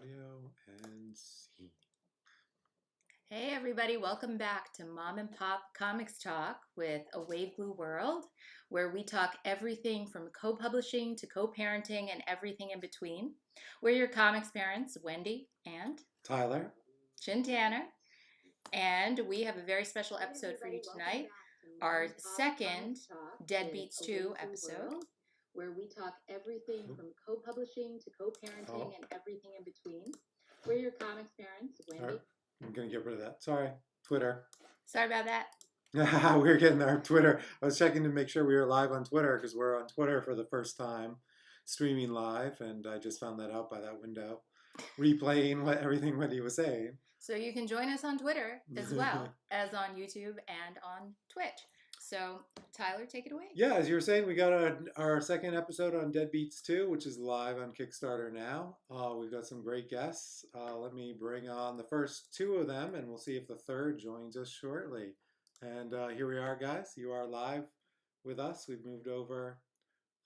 Audio and scene. Hey everybody, welcome back to Mom and Pop Comics Talk with A Wave Blue World, where we talk everything from co-publishing to co-parenting and everything in between. We're your comics parents, Wendy and Tyler. Chin Tanner, and we have a very special episode for you tonight, our second Deadbeats 2 episode, where we talk everything from co-publishing to co-parenting and everything in between. We're your comics parents, Wendy. I'm going to get rid of that. Sorry. Twitter. Sorry about that. We were getting our Twitter. I was checking to make sure we were live on Twitter because we're on Twitter for the first time, streaming live, and I just found that out by that window, replaying everything Wendy was saying. So you can join us on Twitter as well as on YouTube and on Twitch. So Tyler, take it away. Yeah, as you were saying, we got our second episode on Deadbeats 2, which is live on Kickstarter now. We've got some great guests. Let me bring on the first two of them, and we'll see if the third joins us shortly. And here we are, guys. You are live with us. We've moved over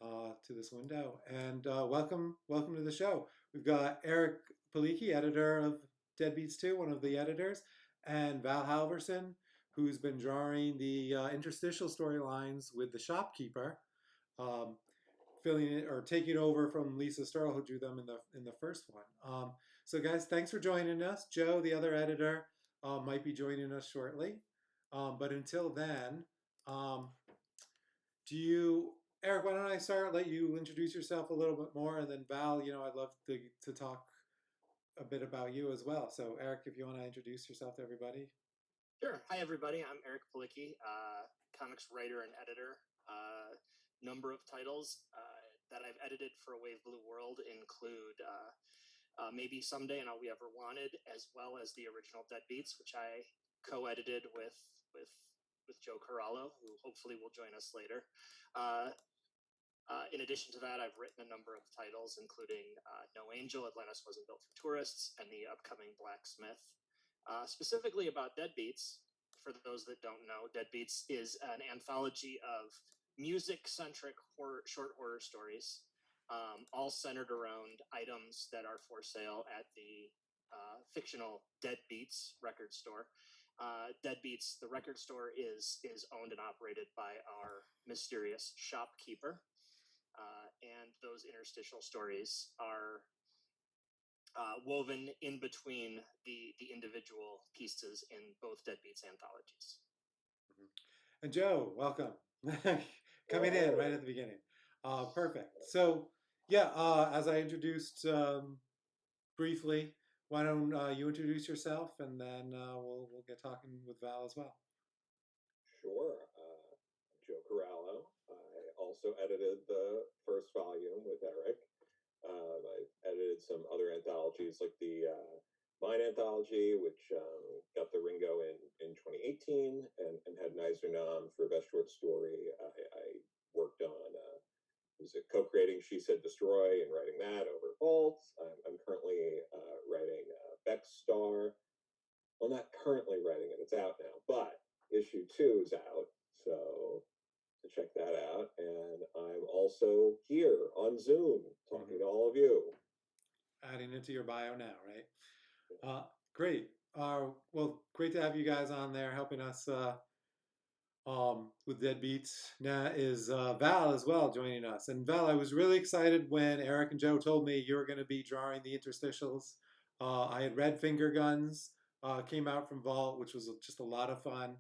to this window. And welcome to the show. We've got Eric Palicki, editor of Deadbeats 2, one of the editors, and Val Halverson, who's been drawing the interstitial storylines with the shopkeeper, filling it or taking over from Lisa Sterl, who drew them in the first one. So guys, thanks for joining us. Joe, the other editor, might be joining us shortly. But until then, Eric, why don't I start? Let you introduce yourself a little bit more, and then Val, I'd love to talk a bit about you as well. So Eric, if you want to introduce yourself to everybody. Sure. Hi, everybody. I'm Eric Palicki, comics writer and editor. Number of titles that I've edited for A Wave Blue World include Maybe Someday and All We Ever Wanted, as well as the original Deadbeats, which I co-edited with Joe Corallo, who hopefully will join us later. In addition to that, I've written a number of titles, including No Angel, Atlantis Wasn't Built for Tourists, and the upcoming Blacksmith. Specifically about Deadbeats, for those that don't know, Deadbeats is an anthology of music-centric short horror stories, all centered around items that are for sale at the fictional Deadbeats record store. Deadbeats, the record store, is owned and operated by our mysterious shopkeeper, and those interstitial stories are woven in between the individual pieces in both Deadbeats anthologies. And Joe, welcome. Coming in right at the beginning. Perfect. So, yeah, as I introduced briefly, why don't you introduce yourself, and then we'll get talking with Val as well. Sure. Joe Corallo. I also edited the first volume with Eric. I edited some other anthologies like the Mine anthology, which got the Ringo in 2018, and had an Eisner nom for Best Short Story. I worked on was it co-creating She Said Destroy and writing that over Bolt. I'm currently writing Beck's Star. Well, not currently writing it; it's out now. But issue 2 is out, so to check that out. And I'm also here on Zoom talking to all of you. Adding it to your bio now, right? Great. Well, great to have you guys on there helping us with Deadbeats. Now is Val as well joining us. And Val, I was really excited when Eric and Joe told me you were going to be drawing the interstitials. I had read Finger Guns, came out from Vault, which was just a lot of fun.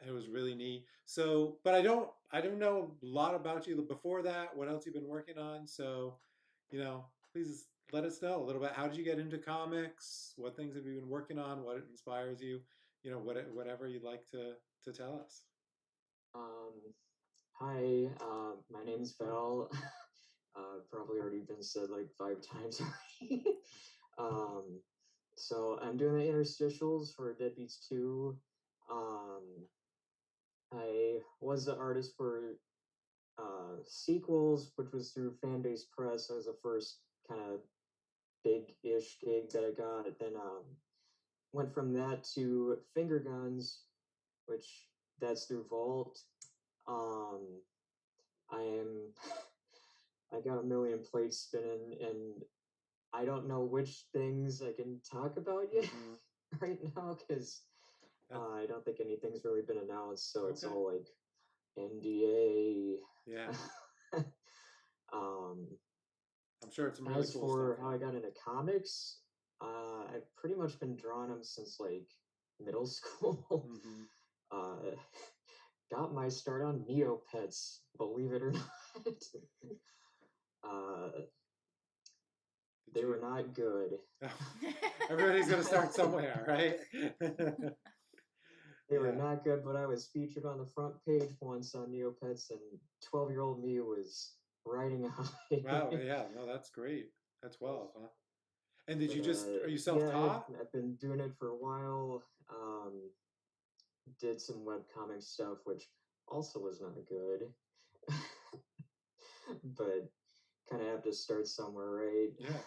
It was really neat. So, but I don't know a lot about you before that. What else you've been working on? So, please let us know a little bit. How did you get into comics? What things have you been working on? What inspires you? Whatever you'd like to tell us. Hi, my name's Val. Probably already been said like 5 times already. So I'm doing the interstitials for Deadbeats 2. I was the artist for sequels, which was through Fanbase Press. That was the first kind of big-ish gig that I got. Then went from that to Finger Guns, which that's through Vault. I got a million plates spinning, and I don't know which things I can talk about yet Mhm. right now because That's- I don't think anything's really been announced. So it's Okay. all like NDA. Yeah, um, I'm sure it's some really as cool for stuff. how I got into comics, I've pretty much been drawing them since like middle school. Mm-hmm. uh, got my start on Neopets, believe it or not. uh, they were not good. Everybody's gonna start somewhere, right? They were Yeah. not good, but I was featured on the front page once on Neopets, and 12-year-old me was riding high. Wow. Yeah. No, that's great. That's well, huh? And did But you are you yeah, self-taught? I've been doing it for a while. Did some webcomic stuff, which also was not good. But kind of have to start somewhere, right? Yeah.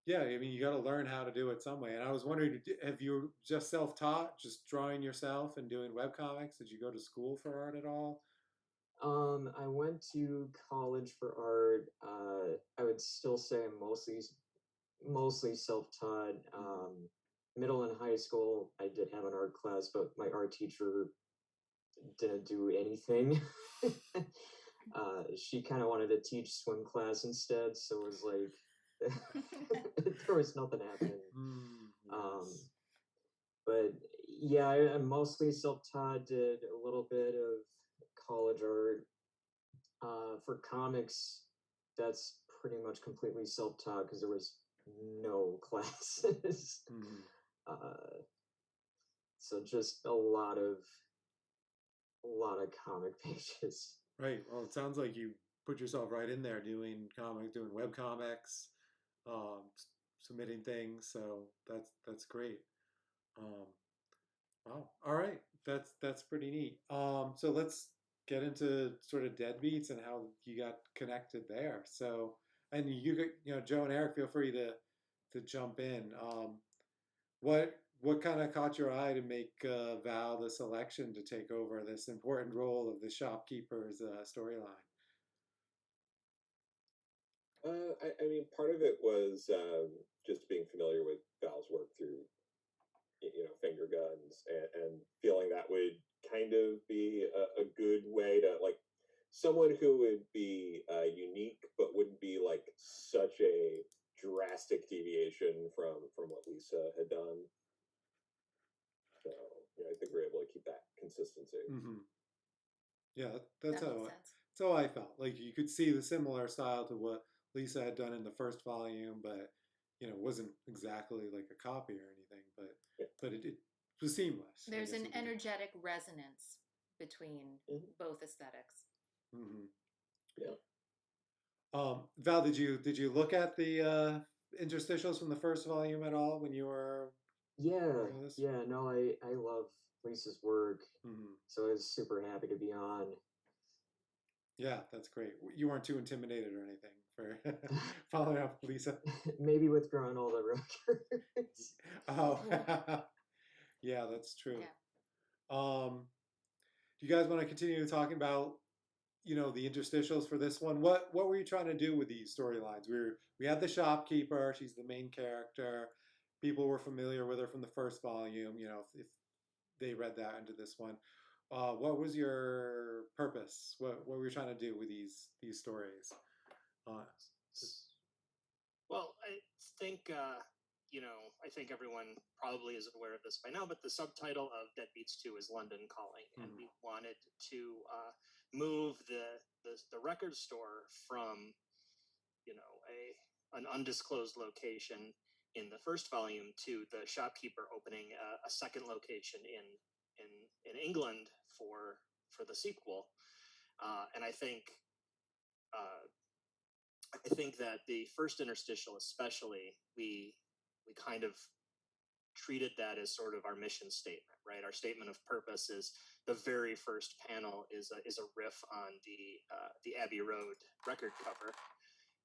Yeah. I mean, you got to learn how to do it some way. And I was wondering, have you just self-taught, just drawing yourself and doing webcomics? Did you go to school for art at all? I went to college for art. I would still say I'm mostly self-taught. Middle and high school, I did have an art class, but my art teacher didn't do anything. She kind of wanted to teach swim class instead, so it was like there was nothing happening. Yes. But yeah, I'm mostly self-taught. Did a little bit of college art. For comics, that's pretty much completely self-taught because there was no classes. Mhm. So just a lot of comic pages. Right. Well, it sounds like you put yourself right in there doing comics, doing web comics, submitting things. So that's great. Um, wow. All right. That's pretty neat. So let's get into sort of Deadbeats and how you got connected there. So, and Joe and Eric, feel free to jump in. What kind of caught your eye to make Val the selection to take over this important role of the shopkeeper's storyline? I mean, part of it was just being familiar with Val's work through, finger guns, and feeling that would kind of be a good way to like someone who would be unique, but wouldn't be like such a drastic deviation from what Lisa had done. So, I think we're able to keep that consistency. Mm-hmm. Yeah, That makes sense. that's how I felt. Like you could see the similar style to what Lisa had done in the first volume, but it wasn't exactly like a copy or anything. But Yeah. it was seamless. I There's guess an would be- energetic resonance between both aesthetics. Mhm. Yeah. Val, did you look at the interstitials from the first volume at all when you were Yeah, working on this? yeah. No, I love Lisa's work, Mhm. so I was super happy to be on. Yeah, that's great. You weren't too intimidated or anything for following up with Lisa. Maybe withdrawing all the records. Oh, yeah, that's true. Yeah. Do you guys want to continue talking about the interstitials for this one? What were you trying to do with these storylines? We had the shopkeeper. She's the main character. People were familiar with her from the first volume. If they read that into this one. What was your purpose? What were you trying to do with these stories? Well, I think everyone probably is aware of this by now, but the subtitle of Deadbeats 2 is London Calling, and we wanted to move the record store from, an undisclosed location in the first volume to the shopkeeper opening a second location in England for the sequel, and I think that the first interstitial, especially, we kind of treated that as sort of our mission statement, right? Our statement of purpose is the very first panel is a riff on the Abbey Road record cover,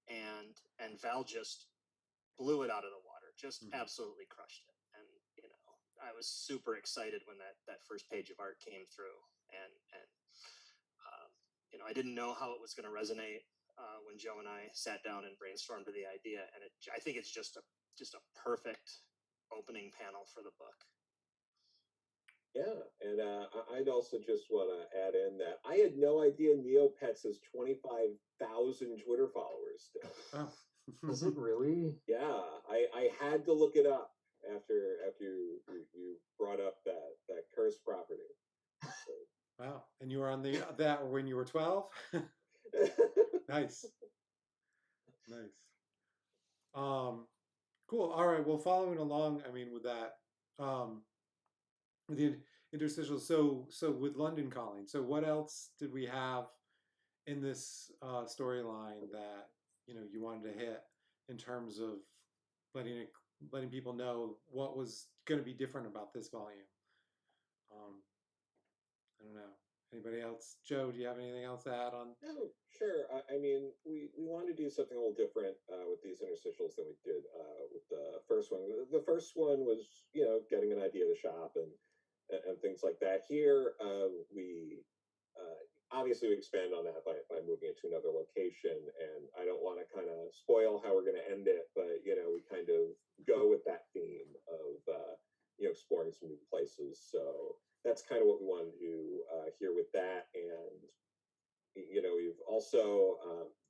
and Val just blew it out of the water, just absolutely crushed it, and I was super excited when that first page of art came through, and I didn't know how it was going to resonate. when Joe and I sat down and brainstormed the idea, and I think it's just a perfect opening panel for the book. Yeah, and I'd also just want to add in that I had no idea Neopets has 25,000 Twitter followers still. Oh. Is it really? Yeah, I had to look it up after you brought up that cursed property. Wow. And you were on that when you were 12? Nice. Nice. Cool. All right. Well, following along, I mean, with that, with the interstitials. So with London Calling. So what else did we have in this storyline that you wanted to hit in terms of letting people know what was going to be different about this volume? I don't know. Anybody else? Joe, do you have anything else to add on? No, sure. I mean, we wanted to do something a little different with these interstitials than we did with the first one. The first one was, getting an idea of the shop and things like that. Here, we obviously we expand on that by moving it to another location, and I don't want to kind of spoil how we're going to end it, but we kind of go with that theme of exploring some new places. So that's kind of what we wanted to do here with that. And we've also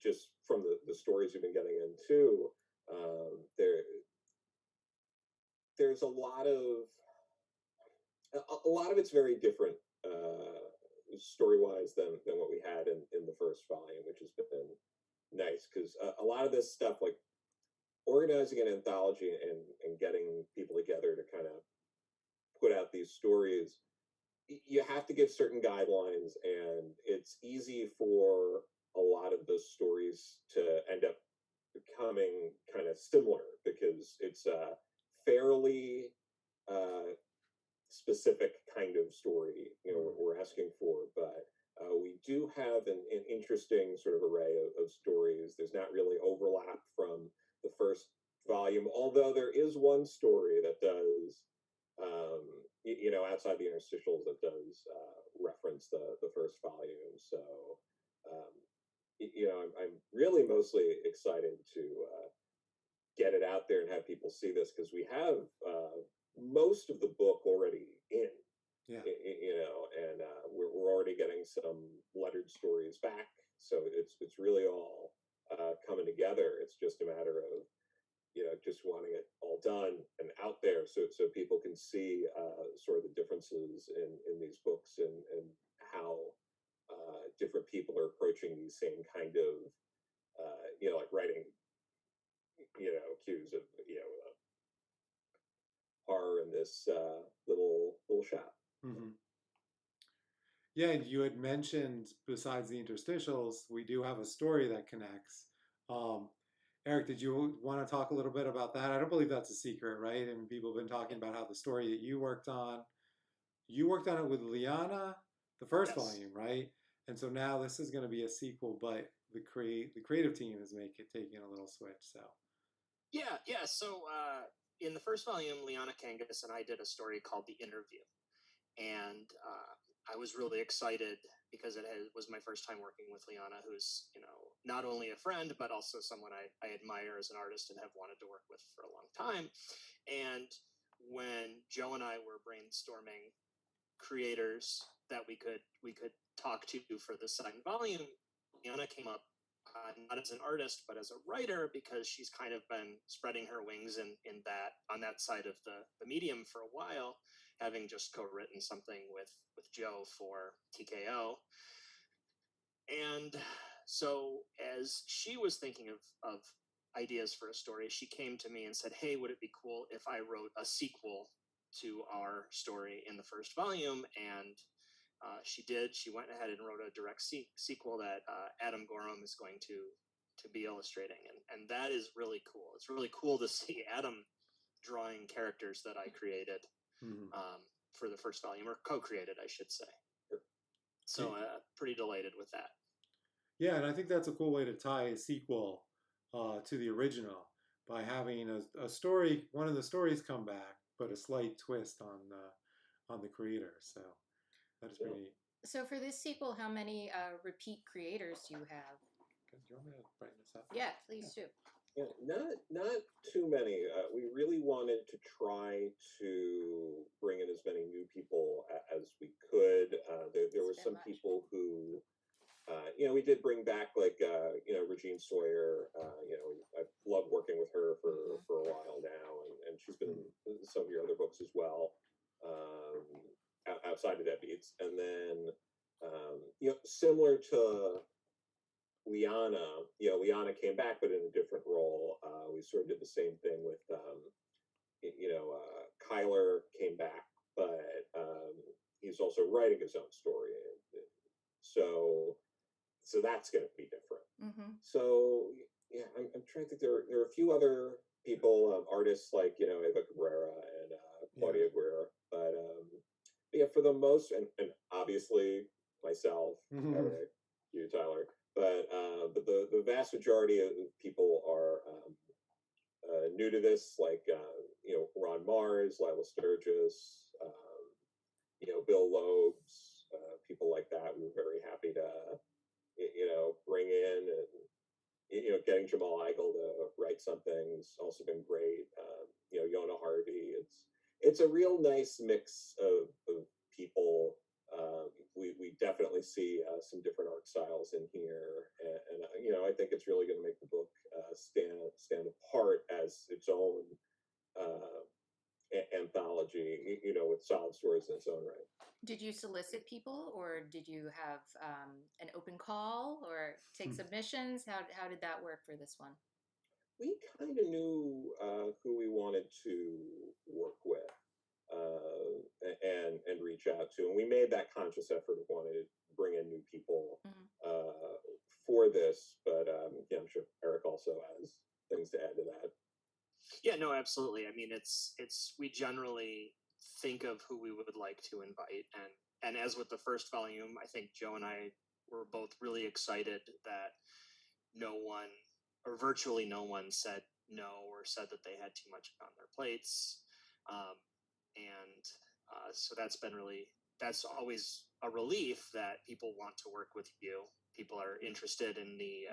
just from the stories we've been getting into, there's a lot of it's very different story-wise than what we had in the first volume, which has been nice because a lot of this stuff, like organizing an anthology and getting people together to kind of put out these stories, you have to give certain guidelines, and it's easy for a lot of those stories to end up becoming kind of similar because it's a fairly specific kind of story we're asking for, but we do have an interesting sort of array of stories. There's not really overlap from the first volume, although there is one story that does outside the interstitials that does reference the first volume. So I'm really mostly excited to get it out there and have people see this because we have most of the book already in. Yeah. And we're already getting some lettered stories back, so it's really all coming together. It's just a matter of just wanting it all done and out there so people can see sort of the differences in these books and how different people are approaching these same kind of like writing cues of horror in this little shop. Mm-hmm. Yeah, and you had mentioned besides the interstitials, we do have a story that connects. Eric, did you want to talk a little bit about that? I don't believe that's a secret, right? And people have been talking about how the story that you worked on it with Liana, the first volume, right? And so now this is going to be a sequel, but the creative team is taking a little switch. So yeah. So in the first volume, Liana Kangas and I did a story called The Interview, and I was really excited because it was my first time working with Liana, who's not only a friend but also someone I admire as an artist and have wanted to work with for a long time. And when Joe and I were brainstorming creators that we could talk to for the second volume, Liana came up not as an artist but as a writer because she's kind of been spreading her wings on that side of the medium for a while, having just co-written something with Joe for TKO. And so as she was thinking of ideas for a story, she came to me and said, hey, would it be cool if I wrote a sequel to our story in the first volume? And she did. She went ahead and wrote a direct sequel that Adam Gorham is going to be illustrating. And that is really cool. It's really cool to see Adam drawing characters that I created for the first volume, or co-created, I should say. So pretty delighted with that. Yeah, and I think that's a cool way to tie a sequel to the original by having a story, one of the stories come back, but a slight twist on the creator. So that is pretty neat. So for this sequel, how many repeat creators do you have? you want me to brighten this up? Yeah, please do. Yeah, not too many. We really wanted to try to bring in as many new people as we could. There were It's a bit some much. people who, we did bring back like Regine Sawyer. I've loved working with her Mhm. for a while now, and she's been in some of your other books as well. Outside of Deadbeats, and then similar to Liana came back, but in a different role. We sort of did the same thing with, Kyler came back, but he's also writing his own story, and so that's going to be different. Mm-hmm. So yeah, I'm trying to think. There are a few other people, artists like Eva Cabrera and Claudia Guerra, but yeah, for the most, and obviously myself, Eric, you, Tyler, but the vast majority of people are new to this, like Ron Mars, Lila Sturgis, Bill Lobes, people like that. We were very happy to bring in, and getting Jamal Igle to write something's also been great. Yona Harvey. It's a real nice mix of people. We definitely see some different art styles in here, and I think it's really going to make the book stand apart as its own anthology. With solid stories in its own right. Did you solicit people, or did you have an open call, or take submissions? How did that work for this one? We kind of knew who we wanted to work with and reach out to, and we made that conscious effort of wanting to bring in new people for this. But I'm sure Eric also has things to add to that. Yeah, no, absolutely. I mean, it's we generally think of who we would like to invite, and as with the first volume, I think Joe and I were both really excited that no one, or virtually no one, said no or said that they had too much on their plates, so that's always a relief that people want to work with you. People are interested in the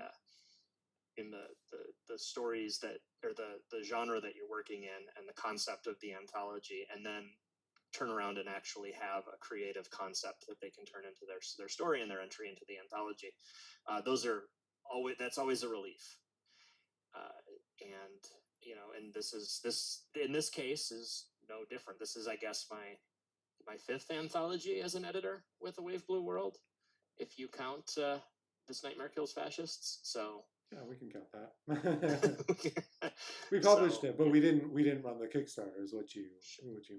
stories that, or the genre that you're working in, and the concept of the anthology, and then turn around and actually have a creative concept that they can turn into their story and their entry into the anthology. That's always a relief. And this in this case is no different. This is, I guess, my fifth anthology as an editor with A Wave Blue World, if you count This Nightmare Kills Fascists. So yeah, we can count that. We published it, but we didn't run the Kickstarter. Is what you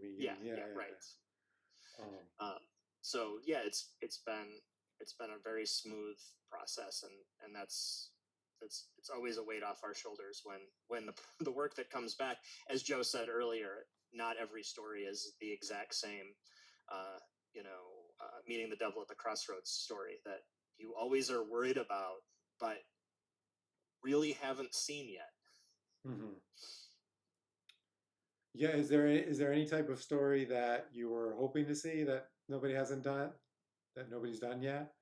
mean? Yeah, right. So yeah, it's been a very smooth process, and it's always a weight off our shoulders when the work that comes back, as Joe said earlier, not every story is the exact same. Meeting the Devil at the Crossroads story that you always are worried about, but really haven't seen yet. Mm-hmm. Yeah, is there any type of story that you were hoping to see that nobody's done yet?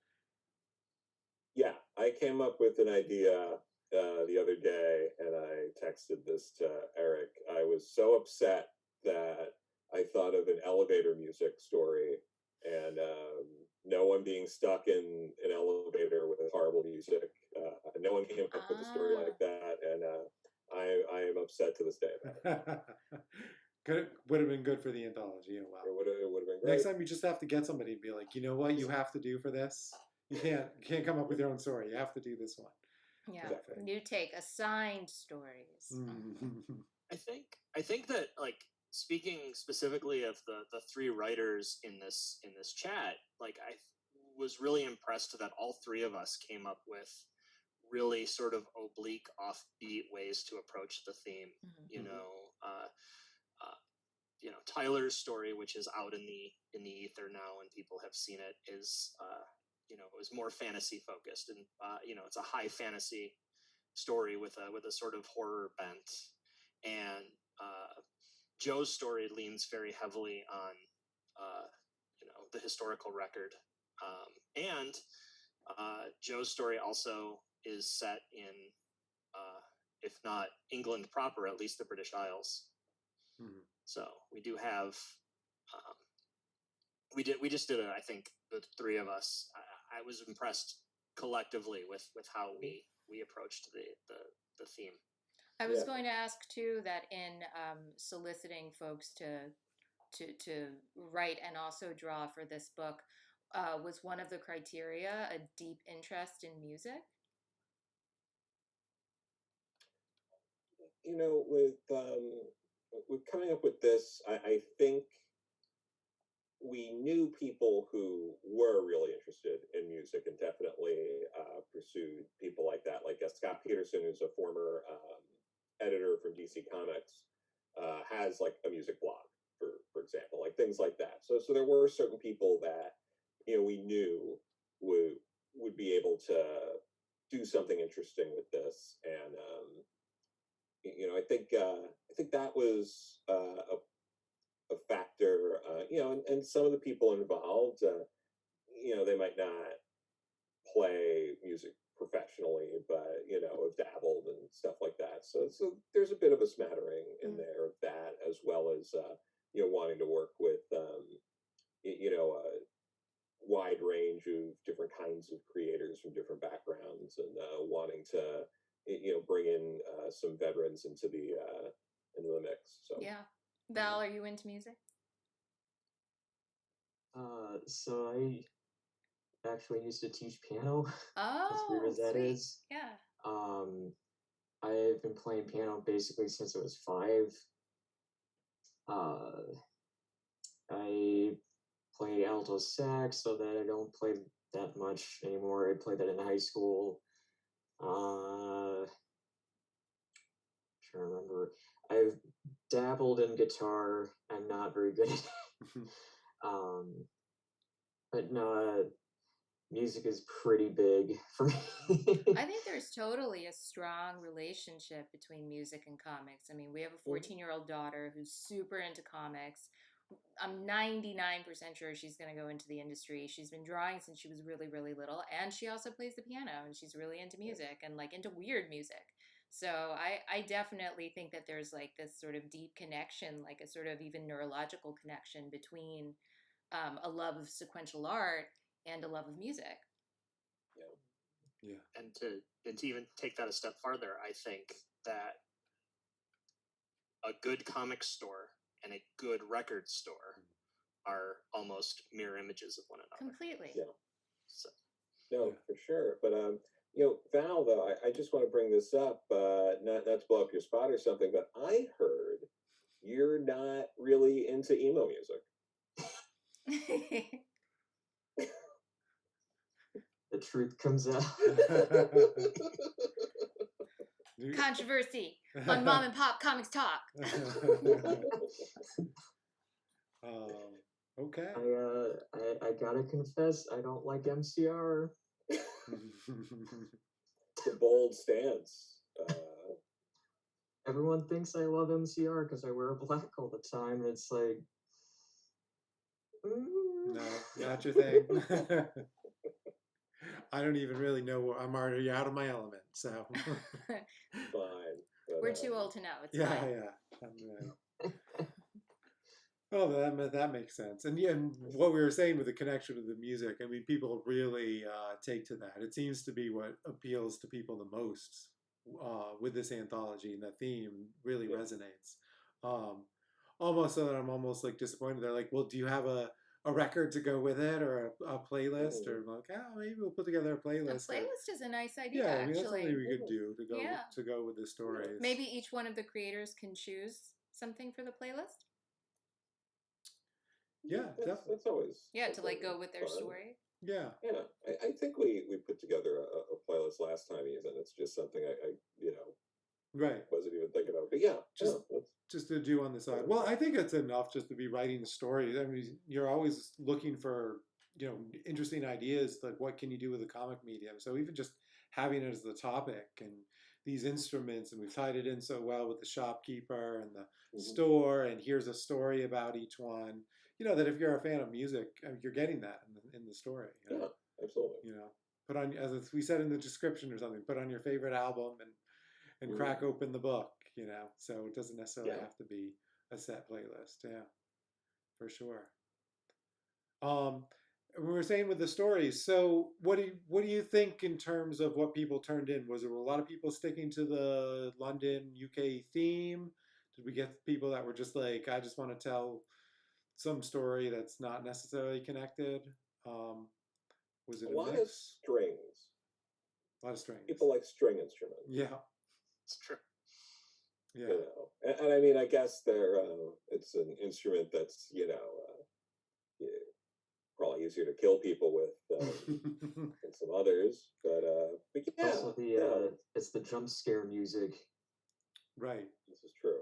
Yeah, I came up with an idea the other day, and I texted this to Eric. I was so upset that I thought of an elevator music story, and no one being stuck in an elevator with horrible music. No one came up with a story like that, and I am upset to this day about it. Would have been good for the anthology. Oh, wow. It would have been great. Next time, you just have to get somebody and be like, you know what, you have to do for this. You can't come up with your own story. You have to do this one. Yeah, Exactly. New take, assigned stories. I think that, like, speaking specifically of the three writers in this chat, like, I was really impressed that all three of us came up with really sort of oblique, offbeat ways to approach the theme. Tyler's story, which is out in the ether now and people have seen it, is is more fantasy focused, and it's a high fantasy story with a sort of horror bent. And Joe's story leans very heavily on the historical record, and Joe's story also is set in, if not England proper, at least the British Isles. Mhm. So we do have, we just did it. I think the three of us. I was impressed collectively with how we approached the theme. I was Yeah. going to ask too that in soliciting folks to write and also draw for this book, was one of the criteria a deep interest in music? You know, with coming up with this, I think we knew people who were really interested in music and definitely pursued people like that. Like Scott Peterson, who's a former editor from DC Comics, has like a music blog, for example, like things like that. So there were certain people that we knew would be able to do something interesting with this, and I think that was a factor. And some of the people involved, they might not play music professionally, but have dabbled and stuff like that. So there's a bit of a smattering in there of that, as well as wanting to work with a wide range of different kinds of creators from different backgrounds, and wanting to bring in some veterans into the mix. So Yeah. Val, are you into music? So I actually used to teach piano. As weird Oh, as that sweet. is. Yeah. I've been playing piano basically since I was 5. I play alto sax, so that I don't play that much anymore. I played that in high school. Trying to remember. I've dabbled in guitar. I'm not very good at it. But no, music is pretty big for me. I think there's totally a strong relationship between music and comics. I mean, we have a 14-year-old daughter who's super into comics. I'm 99% sure she's going to go into the industry. She's been drawing since she was really, really little, and she also plays the piano, and she's really into music and like into weird music. So I definitely think that there's like this sort of deep connection, like a sort of even neurological connection between a love of sequential art and a love of music. Yeah. And to even take that a step farther, I think that a good comic store and a good record store are almost mirror images of one another. Completely. Yeah. So, No, for sure. But Val, though, I just want to bring this up, not to blow up your spot or something, but I heard you're not really into emo music. The truth comes out. Controversy on Mom and Pop Comics Talk. Okay. I gotta confess, I don't like MCR. It's a bold stance. Everyone thinks I love MCR because I wear black all the time. It's like, no, not your thing. I don't even really know. I'm already out of my element, so. Fine. But, We're too old to know. It's yeah, fine. yeah. Oh, that makes sense. And yeah, and what we were saying with the connection with the music, I mean, people really take to that. It seems to be what appeals to people the most with this anthology, and the theme really resonates. Almost so that I'm almost like disappointed. They're like, well, do you have a record to go with it, or a playlist? Or I'm like, oh, maybe we'll put together a A playlist. playlist is a nice idea, Yeah, I mean, that's actually. something we could do to go Yeah. to go with the stories. Maybe each one of the creators can choose something for the playlist. Yeah, that's always To like go with their fun. story. Yeah. Yeah, I think we put together a playlist last time, even. It's just something I Right. wasn't even thinking of. But yeah, Just to do on the side. Well, I think it's enough just to be writing the story. I mean, you're always looking for, interesting ideas, like what can you do with a comic medium. So even just having it as the topic and these instruments, and we've tied it in so well with the shopkeeper and the store, and here's a story about each one. That if you're a fan of music, you're getting that in the story. Yeah, absolutely. put on, as we said in the description or something, put on your favorite album and crack open the book, you know. So it doesn't necessarily have to be a set playlist. Yeah, for sure. We were saying with the stories. So what do you think in terms of what people turned in? Was there a lot of people sticking to the London UK theme? Did we get people that were just like, I just want to tell some story that's not necessarily connected? Was it A lot mix? of strings. A lot of strings. People like string instruments. Yeah. It's true. Yeah. You know, and I mean, I guess it's an instrument that's probably easier to kill people with than some others, but yeah, Also, it's the jump scare music. Right. this is true.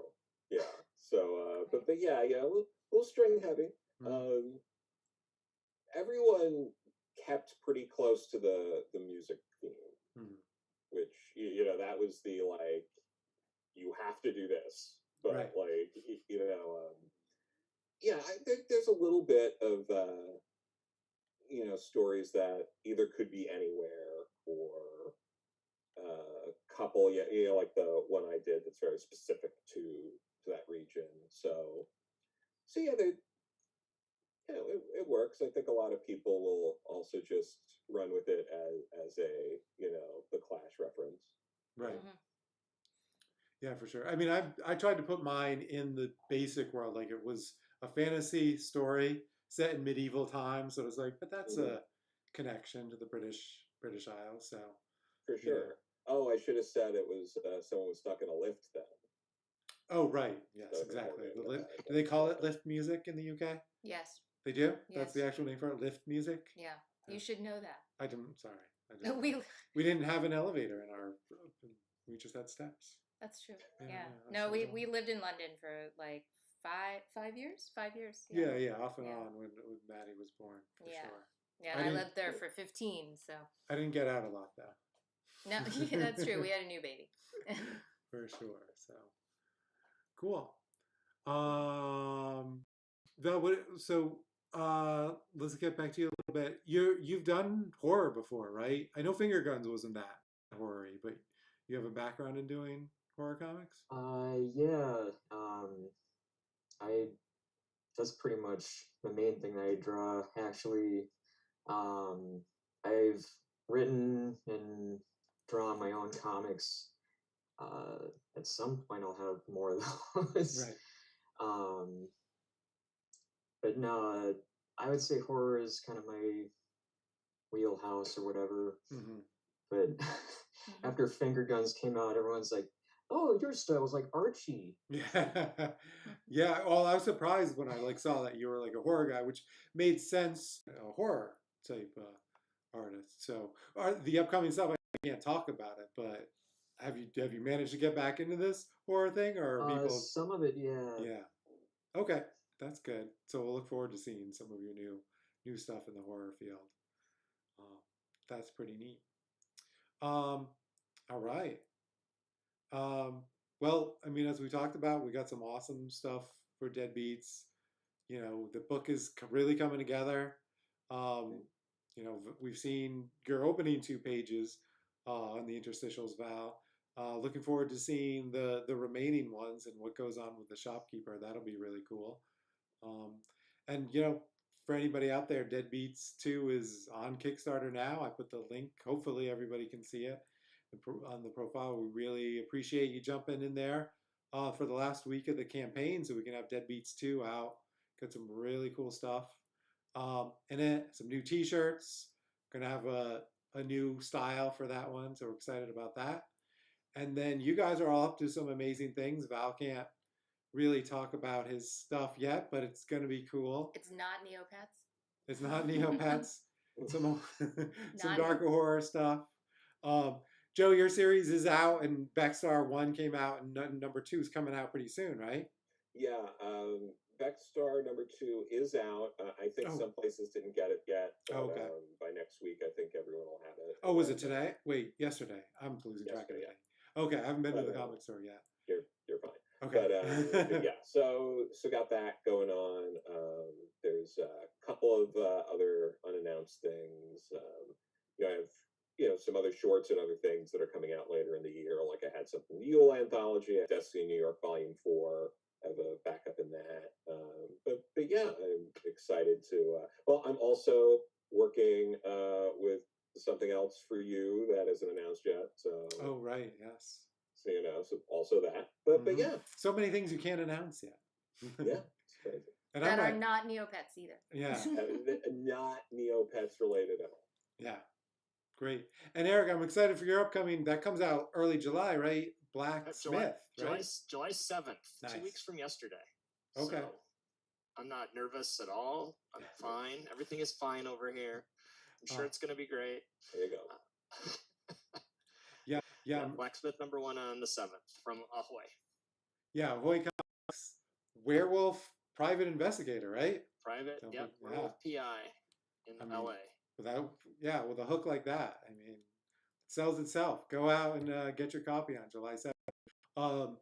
Yeah. So, but yeah, a little string heavy. Everyone kept pretty close to the music theme, which that was the like, you have to do this, but Right. like yeah, there's a little bit of stories that either could be anywhere or a couple, like the one I did that's very specific to that region. So yeah, it works. I think a lot of people will also just run with it as a the Clash reference. Right. Mhm. Yeah, for sure. I mean, I tried to put mine in the basic world, like it was a fantasy story set in medieval times. So it was like, but that's a connection to the British Isles. So For sure. Oh, I should have said it was someone was stuck in a lift then. Oh, right. Yes, Okay, exactly. okay, The lift. okay. Do they call it lift music in the UK? Yes. They do. That's the Yes. actual name for it. Lift music. Yeah. You should know that. I didn't. Sorry. I didn't. We. We didn't have an elevator in our. We just had steps. That's true. Yeah, Yeah. I No, should know. we lived in London for like 5 years. 5 years. Yeah, off and Yeah. on when Maddie was born, for Yeah. sure. Yeah, I and I didn't- lived there for 15. So I didn't get out a lot though. no, yeah, that's true. We had a new baby. For sure. So cool. Let's get back to you a little bit. You've done horror before, right? I know Finger Guns wasn't that horror-y, but you have a background in doing horror comics? Yeah. That's pretty much the main thing that I draw. Actually, I've written and drawn my own comics. At some point, I'll have more of those. Right. But no, I would say horror is kind of my wheelhouse or whatever. Mm-hmm. But after Finger Guns came out, everyone's like, "Oh, your style is like Archie." Yeah. Yeah. Well, I was surprised when I saw that you were like a horror guy, which made sense, a horror type artist. So the upcoming stuff, I can't talk about it, but have you managed to get back into this horror thing, or people? Some of it, yeah. Yeah. Okay, that's good. So we'll look forward to seeing some of your new stuff in the horror field. That's pretty neat. All right. Well, I mean, as we talked about, we got some awesome stuff for Deadbeats. The book is really coming together. We've seen your opening 2 pages on the interstitials, Val. Looking forward to seeing the remaining ones and what goes on with the shopkeeper. That'll be really cool. And for anybody out there, Deadbeats 2 is on Kickstarter now. I put the link. Hopefully everybody can see it on the profile. We really appreciate you jumping in there for the last week of the campaign so we can have Deadbeats 2 out. Got some really cool stuff in it. Some new t-shirts. Gonna have a new style for that one, so we're excited about that. And then you guys are all up to some amazing things. Val can't really talk about his stuff yet, but it's going to be cool. It's not Neopets. It's not Neopets. some Not- darker horror stuff. Joe, your series is out, and Beckstar 1 came out, and number 2 is coming out pretty soon, right? Yeah, Beckstar number 2 is out. I think some places didn't get it yet. But, Okay. By next week, I think everyone will have it. Oh, was it today? Wait, yesterday. I'm losing track of Yesterday, everything. Okay, I haven't been to the But, comic store yet. You're fine. Okay. But yeah, so got that going on. There's a couple of other unannounced things. I have some other shorts and other things that are coming out later in the year. Like I had something in the Yule anthology, Destiny New York Volume 4. I have a backup in that. But yeah, I'm excited to. Well, I'm also working with something else for you that isn't announced yet. So. Oh, right. Yes. So so also that. But yeah. So many things you can't announce yet. Yeah, it's crazy. And that are not Neopets either. Yeah. Not Neopets related at all. Yeah. Right. And Eric, I'm excited for your upcoming. That comes out early July, right? Blacksmith, right? July 7th, Nice. 2 weeks from yesterday. Okay. So I'm not nervous at all. I'm fine. Everything is fine over here. I'm sure it's going to be great. There you go. Yeah. Blacksmith #1 on the 7th from Ahoy. Yeah. Ahoy Comics, Werewolf Private Investigator, right? Private, Don't yep. be- Werewolf PI in LA. With a hook like that, I mean, it sells itself. Go out and get your copy on July 7th.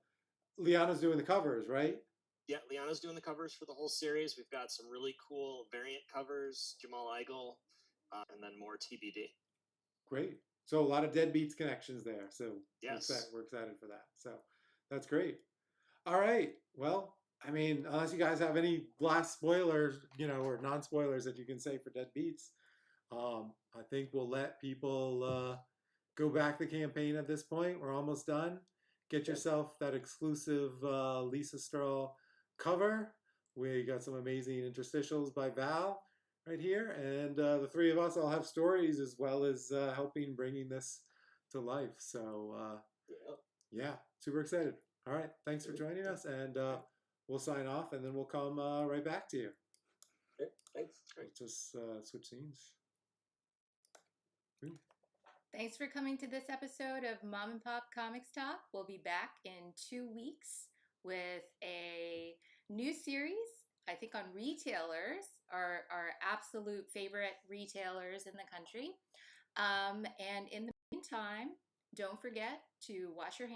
Liana's doing the covers, right? Yeah, Liana's doing the covers for the whole series. We've got some really cool variant covers, Jamal Eigel, and then more TBD. Great. So a lot of Deadbeats connections there. So yes, we're excited for that. So that's great. All right. Well, I mean, unless you guys have any last spoilers, or non-spoilers that you can say for Deadbeats, I think we'll let people go back the campaign at this point. We're almost done. Get yourself that exclusive Lisa Strahl cover. We got some amazing interstitials by Val right here. And the three of us all have stories as well as helping bringing this to life. So, yeah, super excited. All right. Thanks for joining us. And we'll sign off and then we'll come right back to you. Okay, thanks. Let's just switch scenes. Thanks for coming to this episode of Mom and Pop Comics Talk. We'll be back in 2 weeks with a new series, I think on retailers, our absolute favorite retailers in the country. And in the meantime, don't forget to wash your hands.